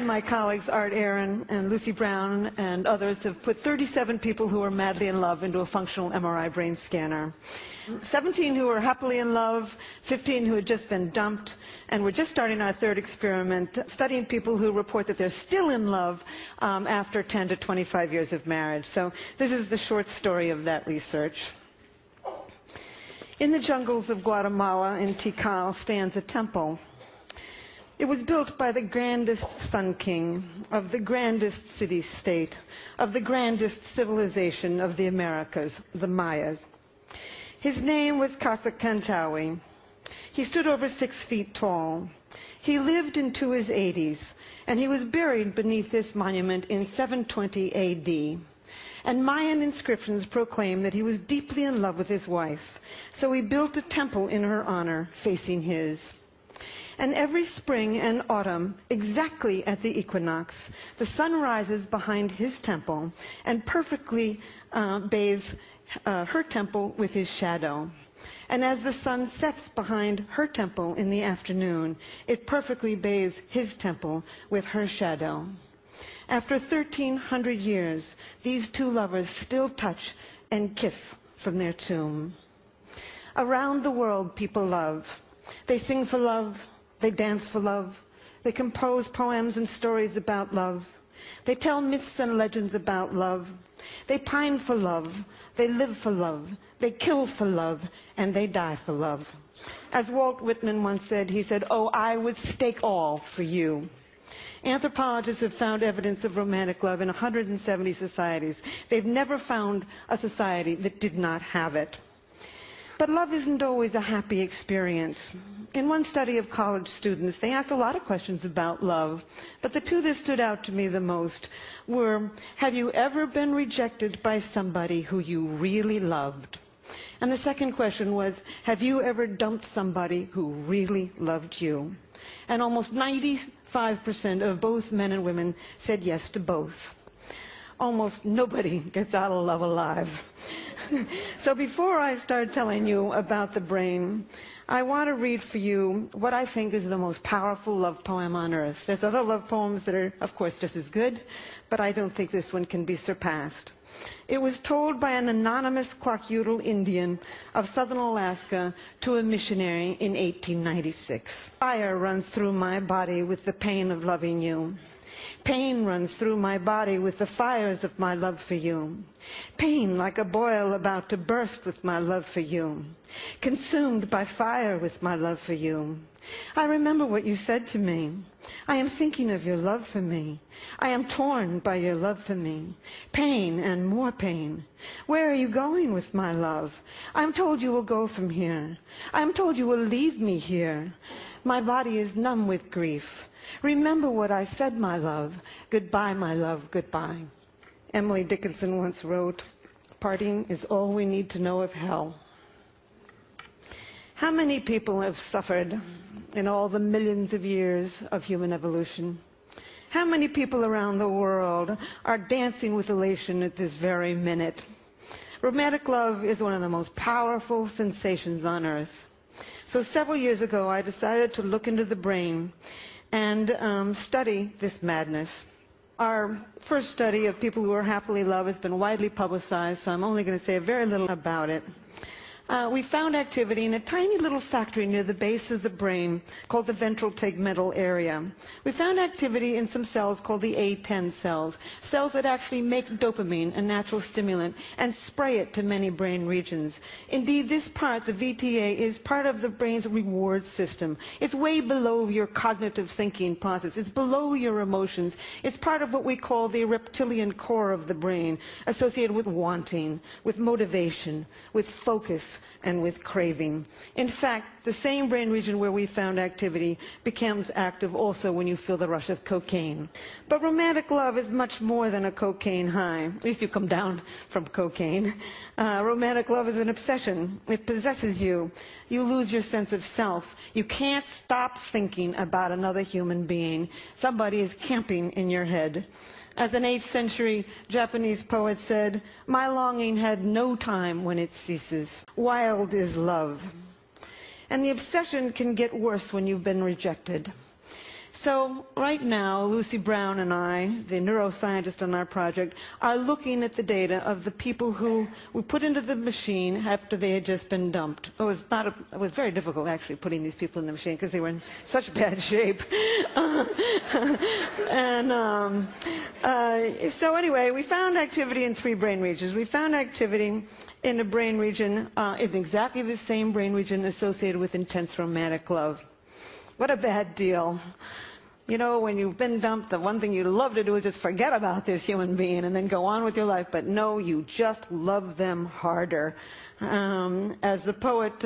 and my colleagues Art Aaron and Lucy Brown and others have put 37 people who are madly in love into a functional MRI brain scanner. 17 who are happily in love, 15 who had just been dumped, and we're just starting our third experiment, studying people who report that they're still in love after 10 to 25 years of marriage. So this is the short story of that research. In the jungles of Guatemala, in Tikal, stands a temple. It was built by the grandest sun king of the grandest city-state, of the grandest civilization of the Americas, the Mayas. His name was Casacanchawi. He stood over 6 feet tall. He lived into his 80s, and he was buried beneath this monument in 720 A.D. And Mayan inscriptions proclaim that he was deeply in love with his wife, so he built a temple in her honor facing his. And every spring and autumn, exactly at the equinox, the sun rises behind his temple and perfectly bathes her temple with his shadow. And as the sun sets behind her temple in the afternoon, it perfectly bathes his temple with her shadow. After 1,300 years, these two lovers still touch and kiss from their tomb. Around the world, people love. They sing for love. They dance for love. They compose poems and stories about love. They tell myths and legends about love. They pine for love. They live for love. They kill for love. And they die for love. As Walt Whitman once said, he said, "Oh, I would stake all for you." Anthropologists have found evidence of romantic love in 170 societies. They've never found a society that did not have it. But love isn't always a happy experience. In one study of college students, they asked a lot of questions about love, but the two that stood out to me the most were, have you ever been rejected by somebody who you really loved? And the second question was, have you ever dumped somebody who really loved you? And almost 95% of both men and women said yes to both. Almost nobody gets out of love alive. So before I start telling you about the brain, I want to read for you what I think is the most powerful love poem on earth. There's other love poems that are, of course, just as good, but I don't think this one can be surpassed. It was told by an anonymous Kwakiutl Indian of southern Alaska to a missionary in 1896. Fire runs through my body with the pain of loving you. Pain runs through my body with the fires of my love for you. Pain like a boil about to burst with my love for you. Consumed by fire with my love for you. I remember what you said to me. I am thinking of your love for me. I am torn by your love for me. Pain and more pain. Where are you going with my love? I am told you will go from here. I am told you will leave me here. My body is numb with grief. Remember what I said, my love. Goodbye, my love, goodbye. Emily Dickinson once wrote, "Parting is all we need to know of hell." How many people have suffered in all the millions of years of human evolution? How many people around the world are dancing with elation at this very minute? Romantic love is one of the most powerful sensations on earth. So several years ago, I decided to look into the brain and study this madness. Our first study of people who are happily loved has been widely publicized, so I'm only going to say very little about it. We found activity in a tiny little factory near the base of the brain called the ventral tegmental area. We found activity in some cells called the A10 cells, cells that actually make dopamine, a natural stimulant, and spray it to many brain regions. Indeed, this part, the VTA, is part of the brain's reward system. It's way below your cognitive thinking process. It's below your emotions. It's part of what we call the reptilian core of the brain, associated with wanting, with motivation, with focus, and with craving. In fact, the same brain region where we found activity becomes active also when you feel the rush of cocaine. But romantic love is much more than a cocaine high. At least you come down from cocaine. Romantic love is an obsession. It possesses you. You lose your sense of self. You can't stop thinking about another human being. Somebody is camping in your head. As an 8th century Japanese poet said, "My longing had no time when it ceases. Wild is love." And the obsession can get worse when you've been rejected. So right now, Lucy Brown and I, the neuroscientist on our project, are looking at the data of the people who we put into the machine after they had just been dumped. It was very difficult, actually, putting these people in the machine because they were in such bad shape. So anyway, we found activity in 3 brain regions. We found activity in a brain region, in exactly the same brain region associated with intense romantic love. What a bad deal. You know, when you've been dumped, the one thing you love to do is just forget about this human being and then go on with your life. But no, you just love them harder. As the poet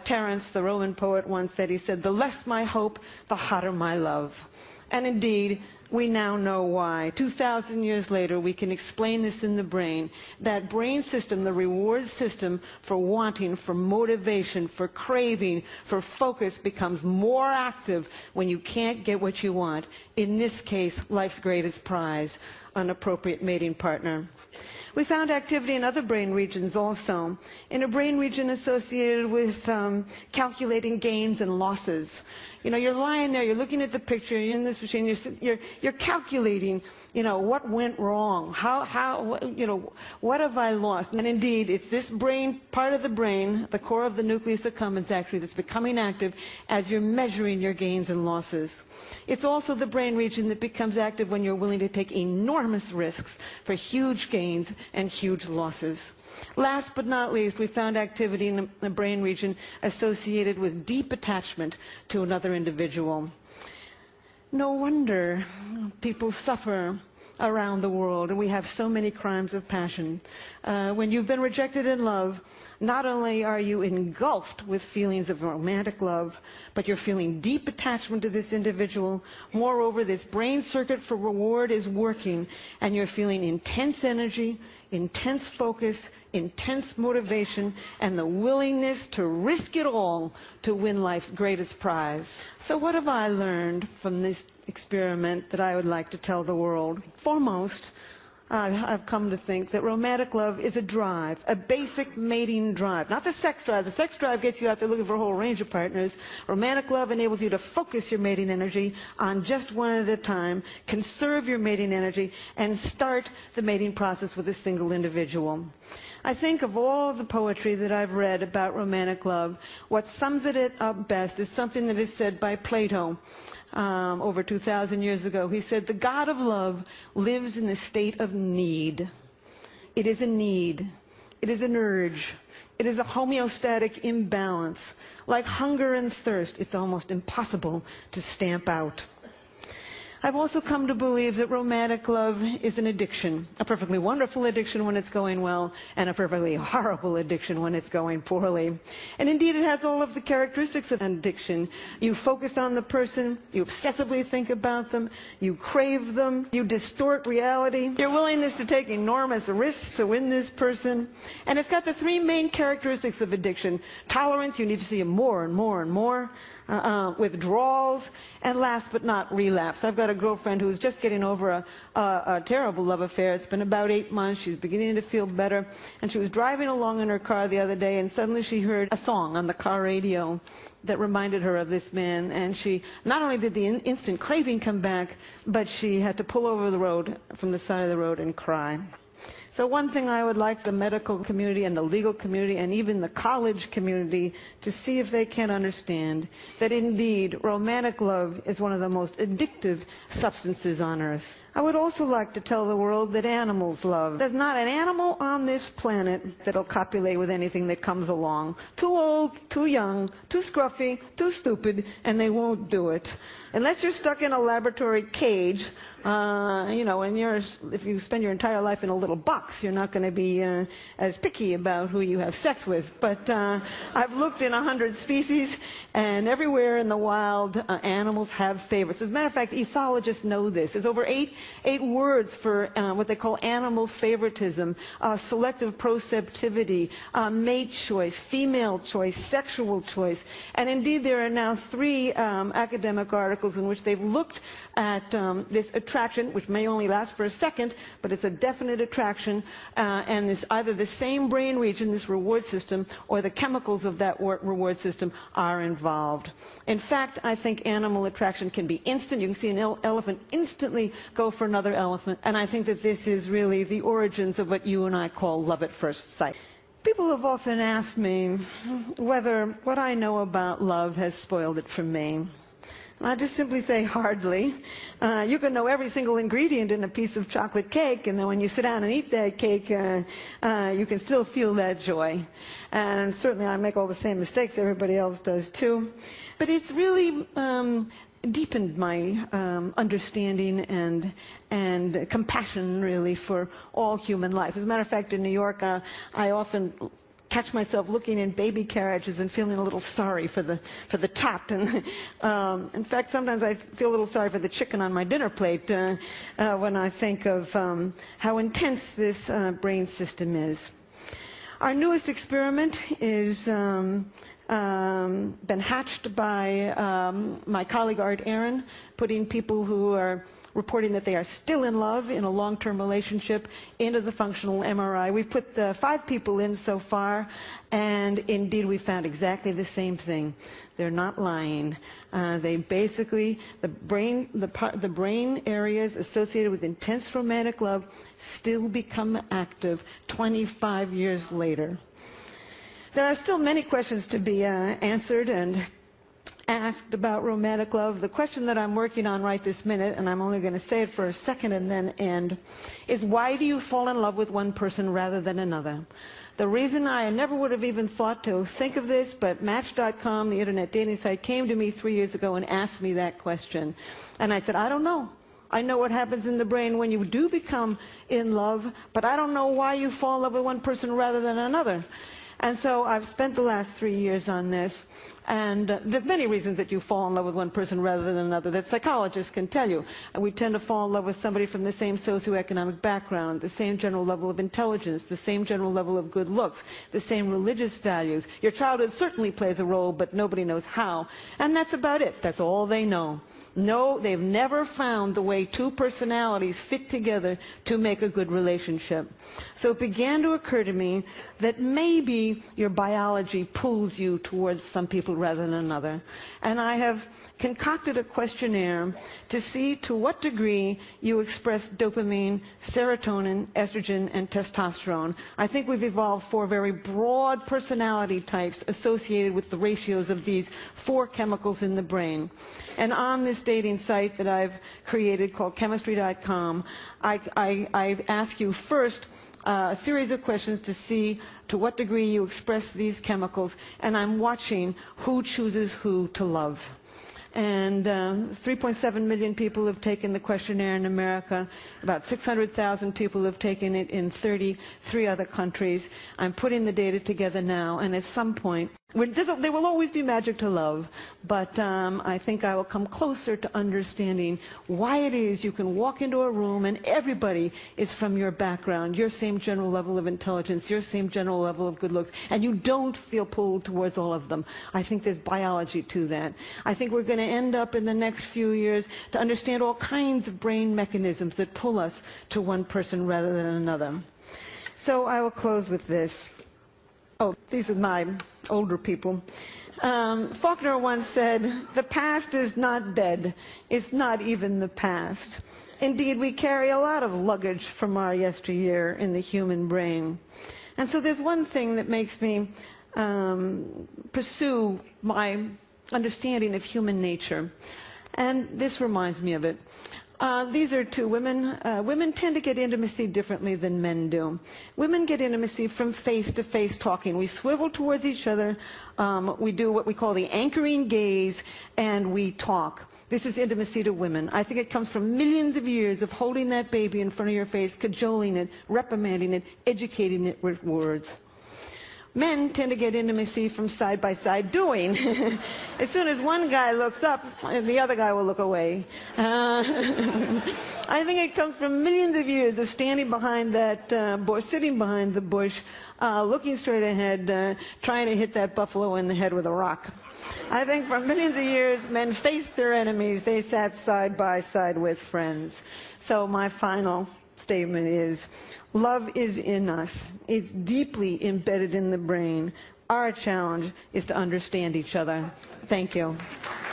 Terence, the Roman poet, once said, he said, "The less my hope, the hotter my love." And indeed, we now know why. 2,000 years later, we can explain this in the brain. That brain system, the reward system for wanting, for motivation, for craving, for focus, becomes more active when you can't get what you want. In this case, life's greatest prize, an appropriate mating partner. We found activity in other brain regions also. In a brain region associated with calculating gains and losses. You know, you're lying there, you're looking at the picture, you're in this machine, you're calculating, you know, what went wrong, you know, what have I lost? And indeed, it's this brain, part of the brain, the core of the nucleus accumbens actually, that's becoming active as you're measuring your gains and losses. It's also the brain region that becomes active when you're willing to take enormous risks for huge gains and huge losses. Last but not least, we found activity in the brain region associated with deep attachment to another individual. No wonder people suffer around the world, and we have so many crimes of passion. When you've been rejected in love, not only are you engulfed with feelings of romantic love, but you're feeling deep attachment to this individual. Moreover, this brain circuit for reward is working, and you're feeling intense energy, intense focus, intense motivation, and the willingness to risk it all to win life's greatest prize. So what have I learned from this experiment that I would like to tell the world? Foremost, I've come to think that romantic love is a drive, a basic mating drive. Not the sex drive. The sex drive gets you out there looking for a whole range of partners. Romantic love enables you to focus your mating energy on just one at a time, conserve your mating energy, and start the mating process with a single individual. I think of all of the poetry that I've read about romantic love, what sums it up best is something that is said by Plato. Over 2,000 years ago. He said, "The God of love lives in the state of need." It is a need. It is an urge. It is a homeostatic imbalance. Like hunger and thirst, it's almost impossible to stamp out. I've also come to believe that romantic love is an addiction, a perfectly wonderful addiction when it's going well, and a perfectly horrible addiction when it's going poorly. And indeed, it has all of the characteristics of an addiction. You focus on the person, you obsessively think about them, you crave them, you distort reality, your willingness to take enormous risks to win this person. And it's got the 3 main characteristics of addiction. Tolerance, you need to see it more and more and more. Withdrawals, and last but not relapse. I've got a girlfriend who's just getting over a terrible love affair. It's been about 8 months. She's beginning to feel better. And she was driving along in her car the other day, and suddenly she heard a song on the car radio that reminded her of this man. And she, not only did the instant craving come back, but she had to pull over the road, from the side of the road, and cry. So one thing I would like the medical community and the legal community and even the college community to see if they can understand that indeed romantic love is one of the most addictive substances on earth. I would also like to tell the world that animals love. There's not an animal on this planet that'll copulate with anything that comes along. Too old, too young, too scruffy, too stupid, and they won't do it. Unless you're stuck in a laboratory cage, you know, and if you spend your entire life in a little box, you're not going to be as picky about who you have sex with. But I've looked in 100 species, and everywhere in the wild, animals have favorites. As a matter of fact, ethologists know this. There's over 8 8 words for what they call animal favoritism, selective proceptivity, mate choice, female choice, sexual choice. And indeed, there are now 3 academic articles in which they've looked at this attraction, which may only last for a second, but it's a definite attraction, and it's either the same brain region, this reward system, or the chemicals of that reward system are involved. In fact, I think animal attraction can be instant. You can see an elephant instantly go for another elephant, and I think that this is really the origins of what you and I call love at first sight. People have often asked me whether what I know about love has spoiled it for me. I just simply say hardly. You can know every single ingredient in a piece of chocolate cake, and then when you sit down and eat that cake, you can still feel that joy. And certainly I make all the same mistakes everybody else does too. But it's really deepened my understanding and compassion, really, for all human life. As a matter of fact, in New York, I often catch myself looking in baby carriages and feeling a little sorry for the tot. And in fact, sometimes I feel a little sorry for the chicken on my dinner plate when I think of how intense this brain system is. Our newest experiment is been hatched by my colleague Art Aaron, putting people who are reporting that they are still in love in a long-term relationship into the functional MRI. We've put 5 people in so far, and indeed we found exactly the same thing. They're not lying. They basically, the brain areas associated with intense romantic love still become active 25 years later. There are still many questions to be answered and asked about romantic love. The question that I'm working on right this minute, and I'm only going to say it for a second and then end, is why do you fall in love with one person rather than another? The reason I never would have even thought to think of this, but Match.com, the internet dating site, came to me 3 years ago and asked me that question. And I said, I don't know. I know what happens in the brain when you do become in love, but I don't know why you fall in love with one person rather than another. And so I've spent the last 3 years on this. And there's many reasons that you fall in love with one person rather than another that psychologists can tell you. And we tend to fall in love with somebody from the same socioeconomic background, the same general level of intelligence, the same general level of good looks, the same religious values. Your childhood certainly plays a role, but nobody knows how. And that's about it. That's all they know. No, they've never found the way 2 personalities fit together to make a good relationship. So it began to occur to me that maybe your biology pulls you towards some people rather than another. And I have concocted a questionnaire to see to what degree you express dopamine, serotonin, estrogen, and testosterone. I think we've evolved 4 very broad personality types associated with the ratios of these 4 chemicals in the brain. And on this dating site that I've created called Chemistry.com, I ask you first a series of questions to see to what degree you express these chemicals, and I'm watching who chooses who to love. And 3.7 million people have taken the questionnaire in America. About 600,000 people have taken it in 33 other countries. I'm putting the data together now, and at some point, there will always be magic to love, but I think I will come closer to understanding why it is you can walk into a room and everybody is from your background, your same general level of intelligence, your same general level of good looks, and you don't feel pulled towards all of them. I think there's biology to that. I think we're going to end up in the next few years to understand all kinds of brain mechanisms that pull us to one person rather than another. So I will close with this. Oh, these are my older people. Faulkner once said, "The past is not dead. It's not even the past." Indeed, we carry a lot of luggage from our yesteryear in the human brain. And so there's one thing that makes me pursue my understanding of human nature. And this reminds me of it. These are 2 women. Women tend to get intimacy differently than men do. Women get intimacy from face-to-face talking. We swivel towards each other. We do what we call the anchoring gaze, and we talk. This is intimacy to women. I think it comes from millions of years of holding that baby in front of your face, cajoling it, reprimanding it, educating it with words. Men tend to get intimacy from side-by-side doing. As soon as one guy looks up, the other guy will look away. I think it comes from millions of years of standing behind that bush, sitting behind the bush, looking straight ahead, trying to hit that buffalo in the head with a rock. I think for millions of years, men faced their enemies. They sat side by side with friends. So my final statement is, love is in us. It's deeply embedded in the brain. Our challenge is to understand each other. Thank you.